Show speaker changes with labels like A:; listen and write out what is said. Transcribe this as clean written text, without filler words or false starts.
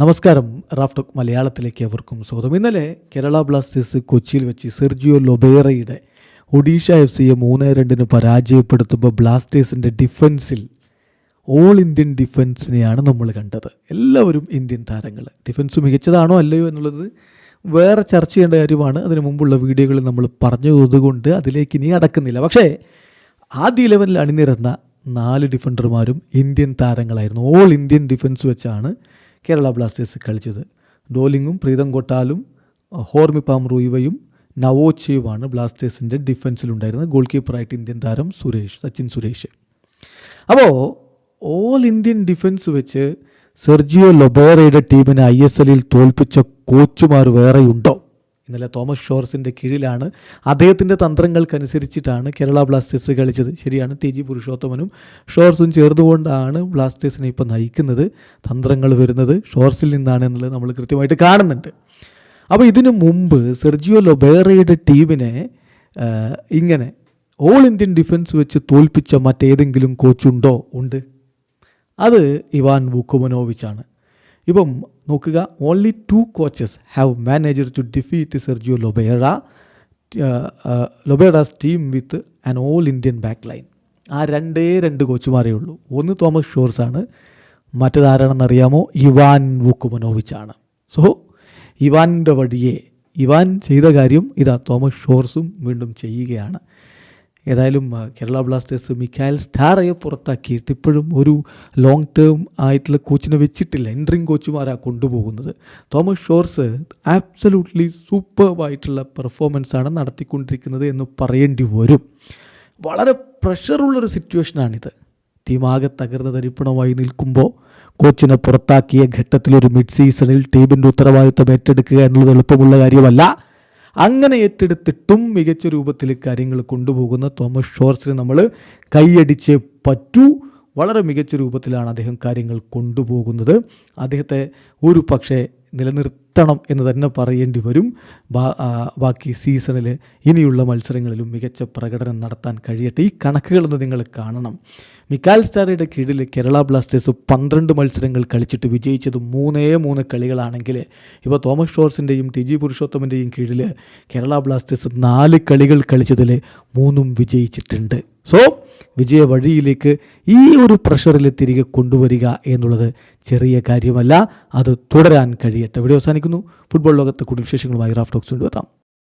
A: നമസ്കാരം. റാഫ്റ്റോക്ക് മലയാളത്തിലേക്ക് അവർക്കും സ്വാഗതം. ഇന്നലെ കേരള ബ്ലാസ്റ്റേഴ്സ് കൊച്ചിയിൽ വെച്ച് സെർജിയോ ലൊബേറയുടെ ഒഡീഷ FCയെ 3-2 പരാജയപ്പെടുത്തുമ്പോൾ ബ്ലാസ്റ്റേഴ്സിൻ്റെ ഡിഫൻസിൽ ഓൾ ഇന്ത്യൻ ഡിഫൻസിനെയാണ് നമ്മൾ കണ്ടത്. എല്ലാവരും ഇന്ത്യൻ താരങ്ങൾ. ഡിഫൻസ് മികച്ചതാണോ അല്ലയോ എന്നുള്ളത് വേറെ ചർച്ച ചെയ്യേണ്ട കാര്യമാണ്. അതിന് മുമ്പുള്ള വീഡിയോകളിൽ നമ്മൾ പറഞ്ഞതുകൊണ്ട് അതിലേക്ക് ഇനി അടക്കുന്നില്ല. പക്ഷേ ആദ്യ 11-ൽ അണിനിരന്ന 4 ഡിഫൻഡർമാരും ഇന്ത്യൻ താരങ്ങളായിരുന്നു. ഓൾ ഇന്ത്യൻ ഡിഫൻസ് വെച്ചാണ് കേരള ബ്ലാസ്റ്റേഴ്സ് കളിച്ചത്. ഡോലിങ്ങും പ്രീതം കൊട്ടാലും ഹോർമിപ്പാം റൂയിവയും നവോച്ചയുമാണ് ബ്ലാസ്റ്റേഴ്സിൻ്റെ ഡിഫൻസിലുണ്ടായിരുന്നത്. ഗോൾ കീപ്പറായിട്ട് ഇന്ത്യൻ താരം സച്ചിൻ സുരേഷ്. അപ്പോൾ ഓൾ ഇന്ത്യൻ ഡിഫൻസ് വെച്ച് സെർജിയോ ലൊബേറയുടെ ടീമിനെ ISLൽ തോൽപ്പിച്ച കോച്ചുമാർ വേറെയുണ്ടോ? ഇന്നലെ തോമസ് ഷോർസിൻ്റെ കീഴിലാണ്, അദ്ദേഹത്തിൻ്റെ തന്ത്രങ്ങൾക്കനുസരിച്ചിട്ടാണ് കേരള ബ്ലാസ്റ്റേഴ്സ് കളിച്ചത്. ശരിയാണ്, TG പുരുഷോത്തമനും ഷോർസും ചേർന്നുകൊണ്ടാണ് ബ്ലാസ്റ്റേഴ്സിനെ ഇപ്പോൾ നയിക്കുന്നത്. തന്ത്രങ്ങൾ വരുന്നത് ഷോർസിൽ നിന്നാണ് എന്നുള്ളത് നമ്മൾ കൃത്യമായിട്ട് കാണുന്നുണ്ട്. അപ്പോൾ ഇതിനു മുമ്പ് സെർജിയോ ലൊബേറയുടെ ടീമിനെ ഇങ്ങനെ ഓൾ ഇന്ത്യൻ ഡിഫൻസ് വെച്ച് തോൽപ്പിച്ച മറ്റേതെങ്കിലും കോച്ചുണ്ടോ? ഉണ്ട്. അത് ഇവാൻ വുക്കുമനോവിച്ചാണ്. ഇപ്പം നോക്കുക, only 2 coaches have managed to defeat Sergio Lobera's team with an all Indian back line. ആ 2 കോച്ചുമാരേ ഉള്ളൂ. ഒന്ന് തോമസ് ഷോർസാണ്, മറ്റേതാരാണെന്നറിയാമോ? ഇവാൻ വുക്കുമനോവിച്ചാണ്. സോ ഇവാൻ്റെ വഴിയെ ഇവാൻ ചെയ്ത കാര്യം ഇതാ തോമസ് ഷോർസും വീണ്ടും ചെയ്യുകയാണ്. ഏതായാലും കേരള ബ്ലാസ്റ്റേഴ്സ് മിഖായൽ സ്റ്റാറയെ പുറത്താക്കിയിട്ട് ഇപ്പോഴും ഒരു ലോങ് ടേം ആയിട്ടുള്ള കോച്ചിനെ വെച്ചിട്ടില്ല. എൻട്രിങ് കോച്ചുമാരാണ് കൊണ്ടുപോകുന്നത്. തോമസ് ഷോർസ് ആബ്സല്യൂട്ട്ലി സൂപ്പർബായിട്ടുള്ള പെർഫോമൻസാണ് നടത്തിക്കൊണ്ടിരിക്കുന്നത് എന്ന് പറയേണ്ടി വരും. വളരെ പ്രഷറുള്ളൊരു സിറ്റുവേഷനാണിത്. ടീമാകെ തകർന്ന തരിപ്പണമായി നിൽക്കുമ്പോൾ കോച്ചിനെ പുറത്താക്കിയ ഘട്ടത്തിലൊരു മിഡ് സീസണിൽ ടീമിൻ്റെ ഉത്തരവാദിത്തം ഏറ്റെടുക്കുക എന്നുള്ളത് എളുപ്പമുള്ള കാര്യമല്ല. അങ്ങനെ ഏറ്റെടുത്തിട്ടും മികച്ച രൂപത്തിൽ കാര്യങ്ങൾ കൊണ്ടുപോകുന്ന തോമസ് ഷോർസിനെ നമ്മൾ കൈയടിച്ചേ പറ്റൂ. വളരെ മികച്ച രൂപത്തിലാണ് അദ്ദേഹം കാര്യങ്ങൾ കൊണ്ടുപോകുന്നത്. അദ്ദേഹത്തെ ഒരു പക്ഷേ നിലനിർത്തണം എന്ന് തന്നെ പറയേണ്ടി വരും. ബാക്കി സീസണിൽ ഇനിയുള്ള മത്സരങ്ങളിലും മികച്ച പ്രകടനം നടത്താൻ കഴിയട്ടെ. ഈ കണക്കുകളൊന്ന് നിങ്ങൾ കാണണം. മിഖായൽ സ്റ്റാറയുടെ കീഴിൽ കേരള ബ്ലാസ്റ്റേഴ്സ് 12 മത്സരങ്ങൾ കളിച്ചിട്ട് വിജയിച്ചത് 3 കളികളാണെങ്കിൽ ഇപ്പോൾ തോമസ് ഷോർസിൻ്റെയും TG പുരുഷോത്തമൻ്റെയും കീഴിൽ കേരള ബ്ലാസ്റ്റേഴ്സ് 4 കളികൾ കളിച്ചതിൽ 3 വിജയിച്ചിട്ടുണ്ട്. സോ വിജയ വഴിയിലേക്ക് ഈ ഒരു പ്രഷറിൽ തിരികെ കൊണ്ടുവരിക എന്നുള്ളത് ചെറിയ കാര്യമല്ല. അത് തുടരാൻ കഴിയട്ടെ. വീഡിയോ അവസാനിക്കുന്നു. ഫുട്ബോൾ ലോകത്തെ കൂടുതൽ വിശേഷങ്ങളുമായി റാഫ്റ്റോക്സ് കൊണ്ടുവെത്താം.